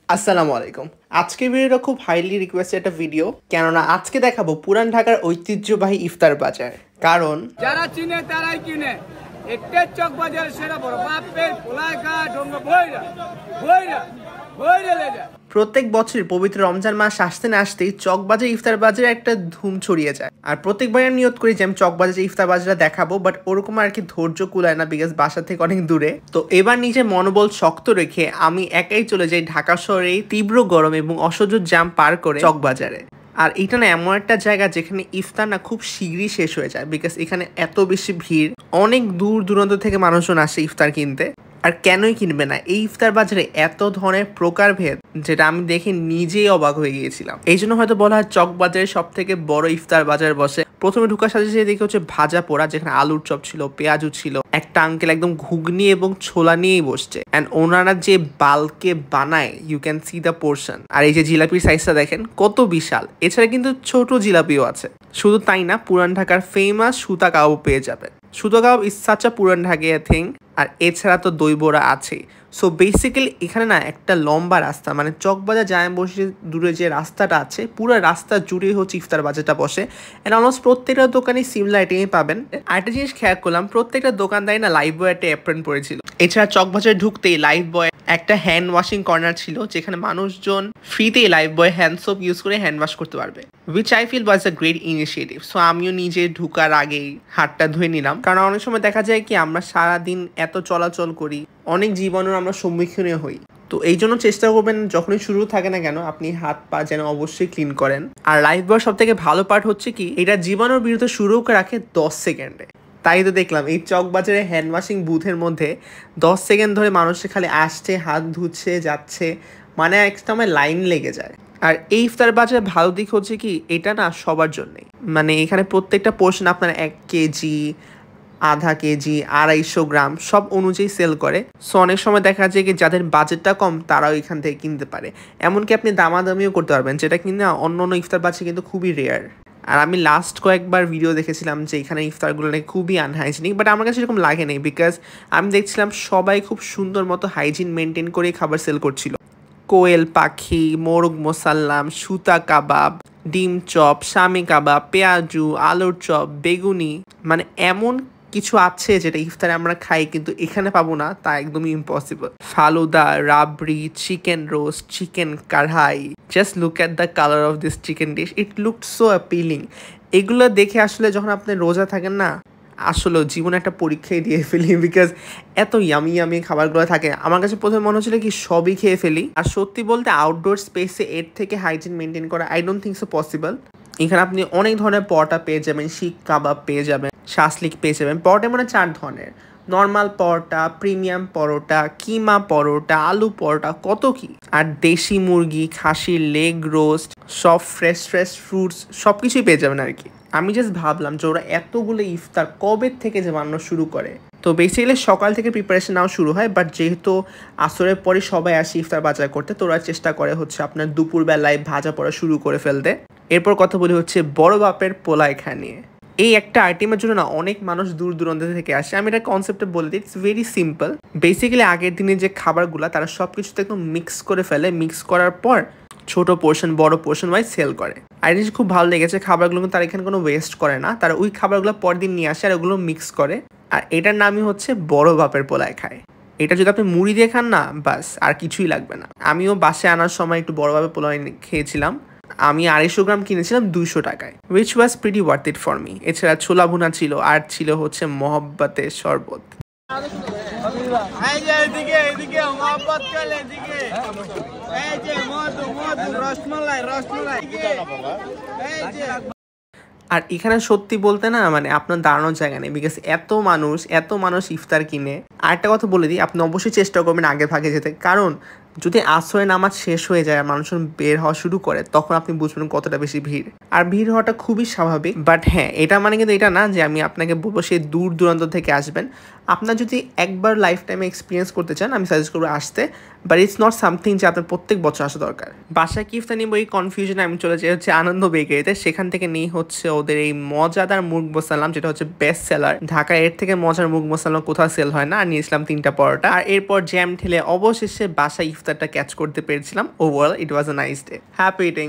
আসসালামু আলাইকুম। আজকের ভিডিওটা খুব হাইলি রিকোয়েস্টেড একটা ভিডিও, কেননা আজকে দেখাবো পুরান ঢাকার ঐতিহ্যবাহী ইফতার বাজার। কারণ যারা চিনে তারাই কিনে। একটা চক বাজার সেরা বড় বাপের পোলাঘাট বইরা বইরা বইরা লেগে প্রত্যেক বছর পবিত্র রমজান মাস আসতে না আসতেই চকবাজার ইফতার বাজারে একটা ধুম ছড়িয়ে যায়। আর প্রত্যেকবার আমি নিয়ত করি যে আমি চকবাজার ইফতার বাজারটা দেখাবো, বাট ওরকম আর কি ধৈর্য কুলায় না, বিকজ বাসা থেকে অনেক দূরে। তো এবার নিজের মনোবল শক্ত রেখে আমি একাই চলে যাই ঢাকা শহরে তীব্র গরম এবং অসহ্য জ্যাম পার করে চকবাজারে। আর এটা না এমন একটা জায়গা যেখানে ইফতার না খুব শীঘ্রই শেষ হয়ে যায়, বিকজ এখানে এত বেশি ভিড়, অনেক দূর দূরান্ত থেকে মানুষজন আসে ইফতার কিনতে। আর কেনই কিনবে না, এই ইফতার বাজারে এত ধরনের প্রকারভেদ যেটা আমি দেখে নিজেই অবাক হয়ে গিয়েছিলাম। এই জন্য হয়তো বলা হয় চক বাজারে সব থেকে বড় ইফতার বাজার বসে। প্রথমে ঢুকার সাথে সাথে দেখে হচ্ছে ভাজা পোড়া, যেখানে আলুর চপ ছিল, পেঁয়াজু ছিল, একটা আঙ্কেল একদম ঘুগনি এবং ছোলা নিয়েই বসছে। অ্যান্ড ওনারা যে বালকে বানায়, you can see the portion. আর এই যে জিলাপির সাইজটা দেখেন কত বিশাল। এছাড়া কিন্তু ছোট জিলাপিও আছে। শুধু তাই না, পুরান ঢাকার ফেমাস সুতা কাবাব পেয়ে যাবেন। সুতা কাবাব ইজ সাচ আ পুরান ঢাকাইয়া থিং। আর এছাড়া তো দই বড়া আছেই। সো বেসিক্যালি এখানে না একটা লম্বা রাস্তা, মানে চকবাজার জামে মসজিদ দূরে যে রাস্তাটা আছে, পুরো রাস্তা জুড়ে হচ্ছে ইফতার বাজারটা বসে। অ্যান্ড অলমোস্ট প্রত্যেকটা দোকানে সিমিলার আইটেমই পাবেন। আরেকটা জিনিস খেয়াল করলাম, প্রত্যেকটা দোকানদারি না লাইফ বয় একটা অ্যাপ্রন পড়েছিল। এছাড়া চকবাজারে ঢুকতেই লাইফ বয় একটা হ্যান্ড ওয়াশিং কর্নার ছিল, যেখানে মানুষজন ফ্রিতেই Lifebuoy hand soap use করে হ্যান্ড ওয়াশ করতে পারবে, which I feel was a great initiative. So আমিও নিজে ঢুকার আগেই হাতটা ধুয়ে নিলাম, কারণ অনেক সময় দেখা যায় কি আমরা সারাদিন এত চলাচল করি, অনেক জীবাণুর আমরা সম্মুখীন হই। তো এই জন্য চেষ্টা করবেন যখনই শুরু থাকে না কেন, আপনি হাত পা যেন অবশ্যই ক্লিন করেন। আর লাইফ বয় সব থেকে ভালো পার্ট হচ্ছে কি, এটা জীবাণুর বিরুদ্ধে শুরু রাখে 10 সেকেন্ডে। তাই তো দেখলাম এই চকবাজারে হ্যান্ড ওয়াশিং বুথের মধ্যে 10 সেকেন্ড ধরে মানুষে খালি আসছে, হাত ধুচ্ছে, যাচ্ছে, মানে একটা আমার লাইন লেগে যায়। আর এই ইফতার বাজারে ভালো দিক হচ্ছে কি, এটা না সবার জন্যই, মানে এখানে প্রত্যেকটা পোর্শন আপনার 1 কেজি, আধা কেজি, 250 গ্রাম সব অনুযায়ী সেল করে। সো অনেক সময় দেখা যায় কি যাদের বাজেটটা কম তারাও এখান থেকে কিনতে পারে। এমনকি আপনি দামাদামিও করতে পারবেন, যেটা কিনা অন্য অন্য ইফতার বাজারে কিন্তু খুবই রেয়ার। আর আমি লাস্ট কয়েকবার ভিডিও দেখেছিলাম যে এখানে ইফতারগুলো নাকি খুবই আনহাইজিনিক, বাট আমার কাছে এরকম লাগে নেই, বিকজ আমি দেখছিলাম সবাই খুব সুন্দর মতো হাইজিন মেনটেন করে খাবার সেল করছিল। কোয়েল পাখি, মোরগ মোসাল্লাম, সুতা কাবাব, ডিম চপ, শামি কাবাব, পেঁয়াজু, আলুর চপ, বেগুনি, মানে এমন কিছু আছে যেটা ইফতারে আমরা খাই কিন্তু এখানে পাবো না, তা একদমই impossible. Falooda, rabri, chicken roast, chicken kadai, just look at the colour of this chicken dish, it looked so appealing. এগুলো দেখে আসলে যখন আপনি রোজা থাকেন না, আসলে জীবনে একটা পরীক্ষাই দিয়ে ফেলি, বিকজ এত ইয়ামি ইয়ামি খাবারগুলো থাকে। আমার কাছে প্রথমে মনে হচ্ছিল কি সবই খেয়ে ফেলি। আর সত্যি বলতে আউটডোর স্পেসে এর থেকে হাইজিন মেনটেন করা I don't think so possible. এখানে আপনি অনেক ধরনের পরোটা পেয়ে যাবেন, শিক কাবাব পেয়ে যাবেন, শাসলিক পেয়ে যাবেন। পরোটা মানে 4 ধরনের, নর্মাল পরোটা, প্রিমিয়াম পরোটা, কিমা পরোটা, আলু পরোটা, কত কি। আর দেশি মুরগি, খাসির লেগ রোস্ট, সব ফ্রেশ ফ্রেশ ফ্রুটস, সব কিছুই পেয়ে যাবেন আর কি। আমি জাস্ট ভাবলাম যে ওরা এতগুলো ইফতার কবে থেকে যে বানানো শুরু করে। তো বেসিক্যালি সকাল থেকে প্রিপারেশন নাও শুরু হয়, বাট যেহেতু আসরের পরে সবাই আসে ইফতার বাজার করতে, তো ওরা চেষ্টা করে হচ্ছে আপনার দুপুরবেলায় ভাজা পড়া শুরু করে ফেলতে। এরপর কথা বলি হচ্ছে বড় বাপের পোলাই খা নিয়ে। এই একটা আইটেমের জন্য না অনেক মানুষ দূর দূরান্ত থেকে আসে। আমি এটা কনসেপ্টে বলে দিই, ইটস ভেরি সিম্পল। বেসিক্যালি আগের দিনে যে খাবারগুলো তারা সব কিছুতে একদম মিক্স করে ফেলে, মিক্স করার পর ছোট পোর্শন বড় পোর্শন ওয়াইজ সেল করে। আর জিনিস খুব ভালো লেগেছে, খাবারগুলো কিন্তু তারা এখানে কোনো ওয়েস্ট করে না, তারা ওই খাবারগুলো পরদিন নিয়ে আসে আর ওগুলো মিক্স করে। আর এটার নামই হচ্ছে বড় বাপের পোলায় খায়। এটা যদি আপনি মুড়ি দিয়ে খান না, বাস আর কিছুই লাগবে না। আমিও বাসে আনার সময় একটু বড় বাপের পোলায় খেয়েছিলাম। আমি 250 গ্রাম কিনেছিলাম 200 টাকায়, which was pretty worth it for me. এছাড়া ছোলা ভুনা ছিল, আর ছিল হচ্ছে মহব্বতের শরবত। আর এখানে সত্যি বলতে না, মানে আপনার দাঁড়ানোর জায়গা নেই, বিকজ এত মানুষ ইফতার কিনে। আর একটা কথা বলে দিই, আপনি অবশ্যই চেষ্টা করবেন আগে ভাগে যেতে, কারণ যদি আসরের নামাজ শেষ হয়ে যায় আর মানুষজন বের হওয়া শুরু করে, তখন আপনি বুঝবেন কতটা বেশি ভিড়। আর ভিড় হওয়াটা খুবই স্বাভাবিক। বাট হ্যাঁ, এটা মানে কিন্তু এটা না যে আমি আপনাকে বলবো সেই দূর দূরান্ত থেকে আসবেন। আপনার যদি একবার লাইফ টাইমে এক্সপিরিয়েন্স করতে চান, আমি সাজেস্ট করবো আসতে। বাট ইটস নট সামথিং যে আপনার প্রত্যেক বছর আসা দরকার। বাসায় কি ইফতার নিবো এই কনফিউশনে আমি চলে যাই হচ্ছে আনন্দ বেকারিতে। সেখান থেকে নিই হচ্ছে ওদের এই মজাদার মুগ মোসাল্লাম, যেটা হচ্ছে বেস্ট সেলার। ঢাকায় এর থেকে মজার মুগ মোসাল্লাম কোথাও সেল হয় না। আর নিয়েছিলাম 3টা পরোটা, আর এরপর জ্যাম ঠেলে অবশেষে বাসায় ইফতারটা ক্যাচ করতে পেরেছিলাম। Overall it was a nice day. Happy eating.